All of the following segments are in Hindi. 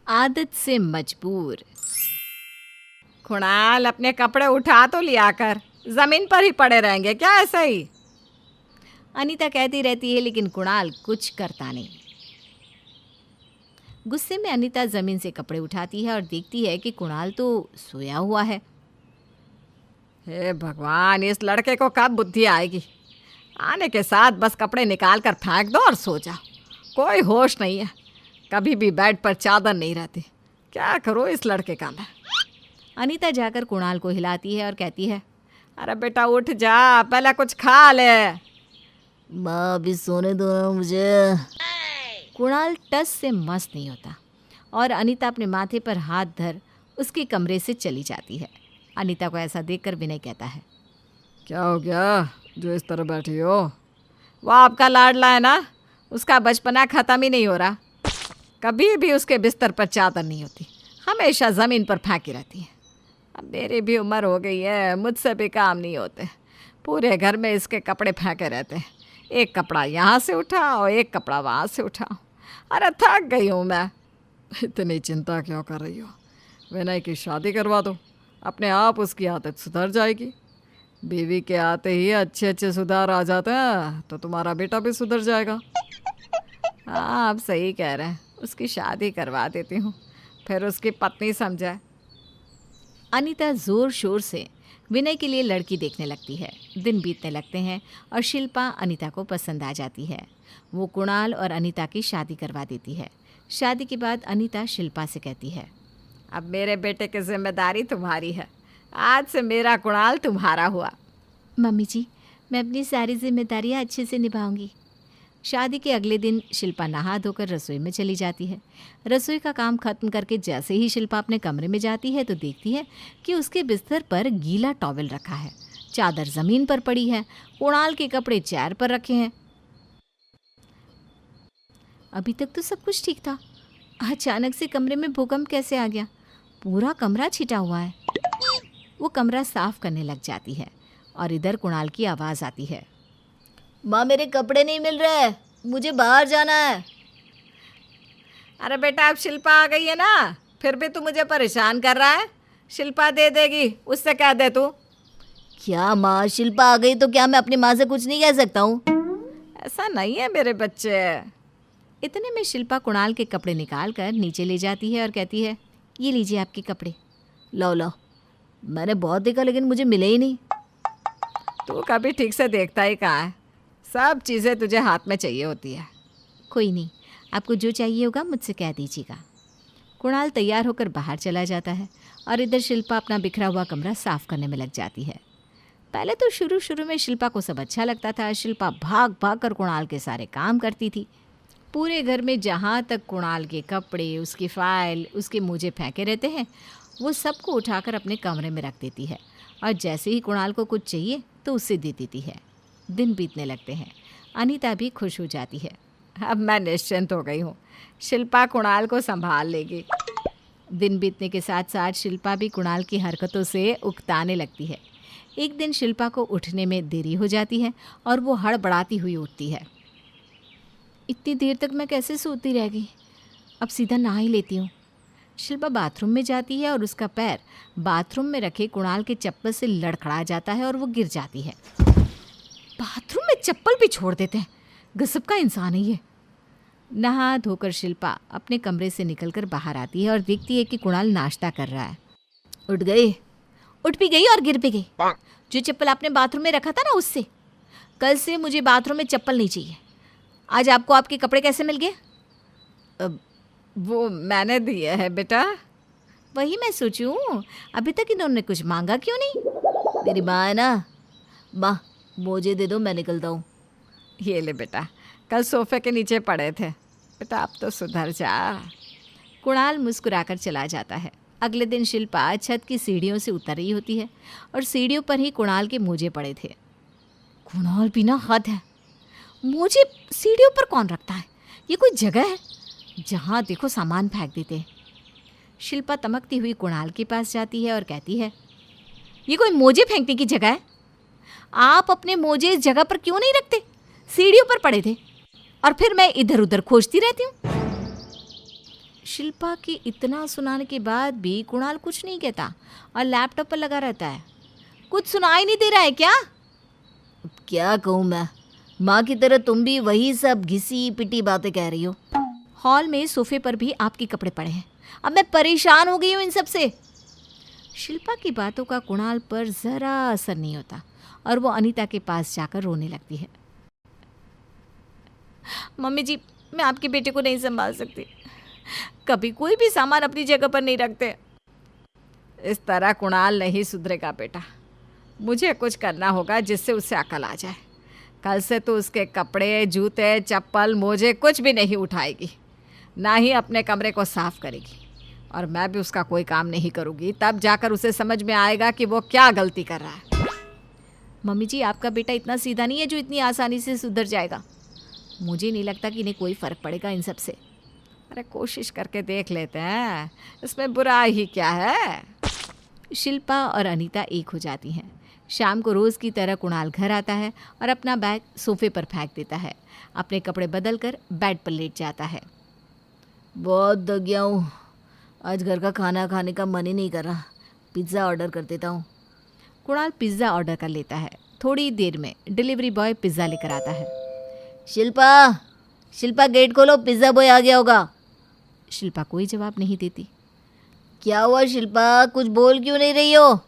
आदत से मजबूर। कुणाल, अपने कपड़े उठा तो लिया कर, जमीन पर ही पड़े रहेंगे क्या ऐसे ही? अनीता कहती रहती है लेकिन कुणाल कुछ करता नहीं। गुस्से में अनीता जमीन से कपड़े उठाती है और देखती है कि कुणाल तो सोया हुआ है। हे भगवान, इस लड़के को कब बुद्धि आएगी? आने के साथ बस कपड़े निकाल कर फेंक दो और सो जाओ। कोई होश नहीं है, कभी भी बेड पर चादर नहीं रहती। क्या करो इस लड़के का मैं। अनीता जाकर कुणाल को हिलाती है और कहती है, अरे बेटा उठ जा, पहले कुछ खा ले। माँ अभी सोने दो ना मुझे। कुणाल टस से मस्त नहीं होता और अनीता अपने माथे पर हाथ धर उसके कमरे से चली जाती है। अनीता को ऐसा देखकर विनय कहता है, क्या हो गया जो इस तरह बैठी हो? वो आपका लाडला है ना, उसका बचपना ख़त्म ही नहीं हो रहा। कभी भी उसके बिस्तर पर चादर नहीं होती, हमेशा ज़मीन पर फेंकी रहती है। अब मेरी भी उम्र हो गई है, मुझसे भी काम नहीं होते। पूरे घर में इसके कपड़े फेंके रहते हैं, एक कपड़ा यहाँ से उठाओ, एक कपड़ा वहाँ से उठाओ। अरे थक गई हूँ मैं। इतनी चिंता क्यों कर रही हो? विनय की शादी करवा दो, अपने आप उसकी आदत सुधर जाएगी। बीवी के आते ही अच्छे अच्छे सुधार आ जाते हैं तो तुम्हारा बेटा भी सुधर जाएगा। हाँ, आप सही कह रहे हैं, उसकी शादी करवा देती हूँ, फिर उसकी पत्नी समझाए। अनीता ज़ोर शोर से विनय के लिए लड़की देखने लगती है। दिन बीतने लगते हैं और शिल्पा अनीता को पसंद आ जाती है। वो कुणाल और अनीता की शादी करवा देती है। शादी के बाद अनीता शिल्पा से कहती है, अब मेरे बेटे की जिम्मेदारी तुम्हारी है, आज से मेरा कुणाल तुम्हारा हुआ। मम्मी जी, मैं अपनी सारी जिम्मेदारियाँ अच्छे से निभाऊंगी। शादी के अगले दिन शिल्पा नहा धोकर रसोई में चली जाती है। रसोई का काम खत्म करके जैसे ही शिल्पा अपने कमरे में जाती है तो देखती है कि उसके बिस्तर पर गीला टॉवेल रखा है, चादर ज़मीन पर पड़ी है, कुणाल के कपड़े चेयर पर रखे हैं। अभी तक तो सब कुछ ठीक था, अचानक से कमरे में भूकंप कैसे आ गया? पूरा कमरा छिटा हुआ है। वो कमरा साफ करने लग जाती है और इधर कुणाल की आवाज़ आती है, माँ मेरे कपड़े नहीं मिल रहे, मुझे बाहर जाना है। अरे बेटा, अब शिल्पा आ गई है ना, फिर भी तू मुझे परेशान कर रहा है। शिल्पा दे देगी, उससे कह दे तू। क्या माँ, शिल्पा आ गई तो क्या मैं अपनी माँ से कुछ नहीं कह सकता हूँ? ऐसा नहीं है मेरे बच्चे। इतने में शिल्पा कुणाल के कपड़े निकाल कर नीचे ले जाती है और कहती है, ये लीजिए आपके कपड़े। लो लो, मैंने बहुत देखा लेकिन मुझे मिले ही नहीं। तू कभी ठीक से देखता ही कहाँ है, सब चीज़ें तुझे हाथ में चाहिए होती है। कोई नहीं, आपको जो चाहिए होगा मुझसे कह दीजिएगा। कुणाल तैयार होकर बाहर चला जाता है और इधर शिल्पा अपना बिखरा हुआ कमरा साफ करने में लग जाती है। पहले तो शुरू में शिल्पा को सब अच्छा लगता था। शिल्पा भाग भाग कर कुणाल के सारे काम करती थी। पूरे घर में जहाँ तक कुणाल के कपड़े, उसकी फाइल, उसके मोजे फेंके रहते हैं, वो सबको उठाकर अपने कमरे में रख देती है और जैसे ही कुणाल को कुछ चाहिए तो उसे दे देती है। दिन बीतने लगते हैं। अनीता भी खुश हो जाती है। अब मैं निश्चिंत हो गई हूँ, शिल्पा कुणाल को संभाल लेगी। दिन बीतने के साथ साथ शिल्पा भी कुणाल की हरकतों से उकताने लगती है। एक दिन शिल्पा को उठने में देरी हो जाती है और वो हड़बड़ाती हुई उठती है। इतनी देर तक मैं कैसे सोती रह गई, अब सीधा नहा ही लेती हूँ। शिल्पा बाथरूम में जाती है और उसका पैर बाथरूम में रखे कुणाल के चप्पल से लड़खड़ा जाता है और वो गिर जाती है। बाथरूम में चप्पल भी छोड़ देते हैं, गजब का इंसान है ये। नहा धोकर शिल्पा अपने कमरे से निकलकर बाहर आती है और देखती है कि कुणाल नाश्ता कर रहा है। उठ गई? उठ भी गई और गिर भी गई। जो चप्पल आपने बाथरूम में रखा था ना, उससे। कल से मुझे बाथरूम में चप्पल नहीं चाहिए। आज आपको आपके कपड़े कैसे मिल गए? वो मैंने दिए है बेटा। वही मैं सोचूं, अभी तक इन्होंने कुछ मांगा क्यों नहीं? मेरी माँ है ना, माँ मोजे दे दो, मैं निकलता हूँ। ये ले बेटा, कल सोफे के नीचे पड़े थे। बेटा अब तो सुधर जा। कुणाल मुस्कुराकर चला जाता है। अगले दिन शिल्पा छत की सीढ़ियों से उतर रही होती है और सीढ़ियों पर ही कुणाल के मोजे पड़े थे। कुणाल भी ना हद है, मोजे सीढ़ियों पर कौन रखता है? ये कोई जगह है जहाँ देखो सामान फेंक देते हैं। शिल्पा तमकती हुई कुणाल के पास जाती है और कहती है, ये कोई मोजे फेंकने की जगह है? आप अपने मोजे इस जगह पर क्यों नहीं रखते? सीढ़ियों पर पड़े थे और फिर मैं इधर उधर खोजती रहती हूँ। शिल्पा की इतना सुनाने के बाद भी कुणाल कुछ नहीं कहता और लैपटॉप पर लगा रहता है। कुछ सुनाई नहीं दे रहा है क्या? क्या कहूँ मैं, माँ की तरह तुम भी वही सब घिसी पिटी बातें कह रही हो। हॉल में सोफे पर भी आपके कपड़े पड़े हैं। अब मैं परेशान हो गई हूँ इन सब से। शिल्पा की बातों का कुणाल पर ज़रा असर नहीं होता और वो अनीता के पास जाकर रोने लगती है। मम्मी जी, मैं आपके बेटे को नहीं संभाल सकती। कभी कोई भी सामान अपनी जगह पर नहीं रखते। इस तरह कुणाल नहीं सुधरेगा बेटा। मुझे कुछ करना होगा जिससे उसे अकल आ जाए। कल से तो उसके कपड़े, जूते, चप्पल, मोजे कुछ भी नहीं उठाएगी, ना ही अपने कमरे को साफ करेगी। और मैं भी उसका कोई काम नहीं करूँगी, तब जाकर उसे समझ में आएगा कि वो क्या गलती कर रहा है। मम्मी जी, आपका बेटा इतना सीधा नहीं है जो इतनी आसानी से सुधर जाएगा। मुझे नहीं लगता कि इन्हें कोई फ़र्क पड़ेगा इन सब से। अरे कोशिश करके देख लेते हैं, इसमें बुरा ही क्या है। शिल्पा और अनीता एक हो जाती हैं। शाम को रोज़ की तरह कुणाल घर आता है और अपना बैग सोफे पर फेंक देता है। अपने कपड़े बदल कर बेड पर लेट जाता है। बहुत थक गया हूँ, आज घर का खाना खाने का मन ही नहीं कर रहा। पिज़्ज़ा ऑर्डर कर देता हूँ। कुणाल पिज़्ज़ा ऑर्डर कर लेता है। थोड़ी देर में डिलीवरी बॉय पिज़्ज़ा लेकर आता है। शिल्पा गेट खोलो, पिज़्ज़ा बॉय आ गया होगा। शिल्पा कोई जवाब नहीं देती। क्या हुआ शिल्पा, कुछ बोल क्यों नहीं रही हो?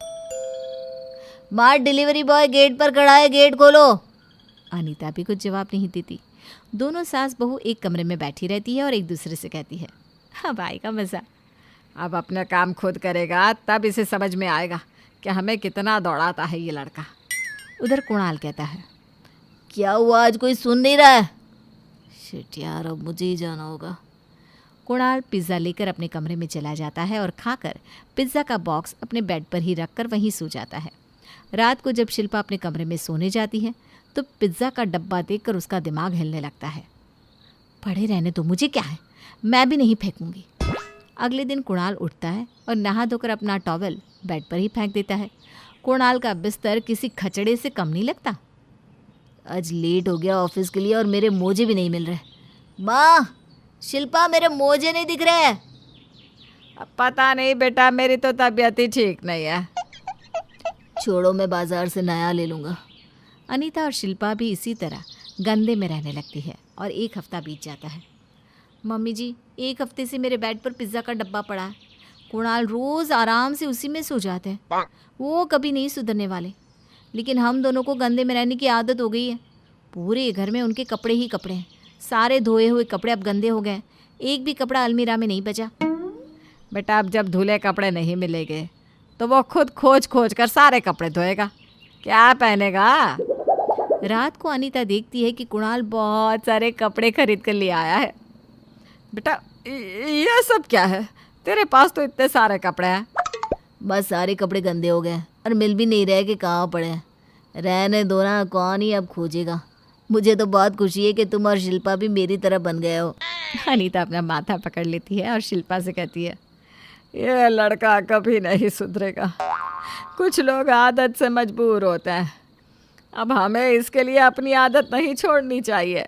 माँ, डिलीवरी बॉय गेट पर खड़ा है, गेट खोलो। अनीता भी कुछ जवाब नहीं देती। दोनों सास बहू एक कमरे में बैठी रहती है और एक दूसरे से कहती है, अब आएगा मज़ा। अब अपना काम खुद करेगा तब इसे समझ में आएगा कि हमें कितना दौड़ाता है ये लड़का। उधर कुणाल कहता है, क्या हुआ, आज कोई सुन नहीं रहा है? शिट यार, अब मुझे ही जाना होगा। कुणाल पिज़्ज़ा लेकर अपने कमरे में चला जाता है और खाकर पिज़्ज़ा का बॉक्स अपने बेड पर ही रखकर वहीं सो जाता है। रात को जब शिल्पा अपने कमरे में सोने जाती है तो पिज़्ज़ा का डब्बा देखकर उसका दिमाग हिलने लगता है। पड़े रहने तो मुझे क्या है, मैं भी नहीं फेंकूंगी। अगले दिन कुणाल उठता है और नहा धोकर अपना टॉवेल बेड पर ही फेंक देता है। कुणाल का बिस्तर किसी खचड़े से कम नहीं लगता। आज लेट हो गया ऑफिस के लिए और मेरे मोजे भी नहीं मिल रहे। माँ, शिल्पा, मेरे मोजे नहीं दिख रहे हैं। अब पता नहीं बेटा, मेरी तो तबीयत ही ठीक नहीं है। छोड़ो, मैं बाजार से नया ले लूँगा। अनीता और शिल्पा भी इसी तरह गंदे में रहने लगती है और एक हफ्ता बीत जाता है। मम्मी जी, एक हफ्ते से मेरे बेड पर पिज़्ज़ा का डब्बा पड़ा है। कुणाल रोज़ आराम से उसी में सो जाते हैं। वो कभी नहीं सुधरने वाले, लेकिन हम दोनों को गंदे में रहने की आदत हो गई है। पूरे घर में उनके कपड़े ही कपड़े हैं। सारे धोए हुए कपड़े अब गंदे हो गए। एक भी कपड़ा अलमीरा में नहीं बचा। बेटा, अब जब धुले कपड़े नहीं मिलेंगे तो वो खुद खोज खोज कर सारे कपड़े धोएगा, क्या पहनेगा? रात को अनीता देखती है कि कुणाल बहुत सारे कपड़े खरीद कर ले आया है। बेटा, ये सब क्या है? तेरे पास तो इतने सारे कपड़े हैं। बस सारे कपड़े गंदे हो गए और मिल भी नहीं रहे कि कहाँ पड़े हैं। रहने दो ना, कौन ही अब खोजेगा। मुझे तो बहुत खुशी है कि तुम और शिल्पा भी मेरी तरह बन गए हो। अनीता अपना माथा पकड़ लेती है और शिल्पा से कहती है, ये लड़का कभी नहीं सुधरेगा। कुछ लोग आदत से मजबूर होते हैं, अब हमें इसके लिए अपनी आदत नहीं छोड़नी चाहिए।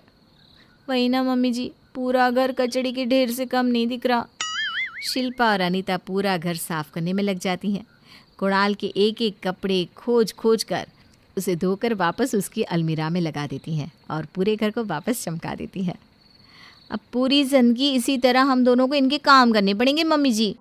वही ना मम्मी जी, पूरा घर कचड़ी के ढेर से कम नहीं दिख रहा। शिल्पा और अनीता पूरा घर साफ करने में लग जाती हैं। कुणाल के एक एक कपड़े खोज खोज कर उसे धोकर वापस उसकी अलमीरा में लगा देती हैं और पूरे घर को वापस चमका देती हैं। अब पूरी ज़िंदगी इसी तरह हम दोनों को इनके काम करने पड़ेंगे मम्मी जी।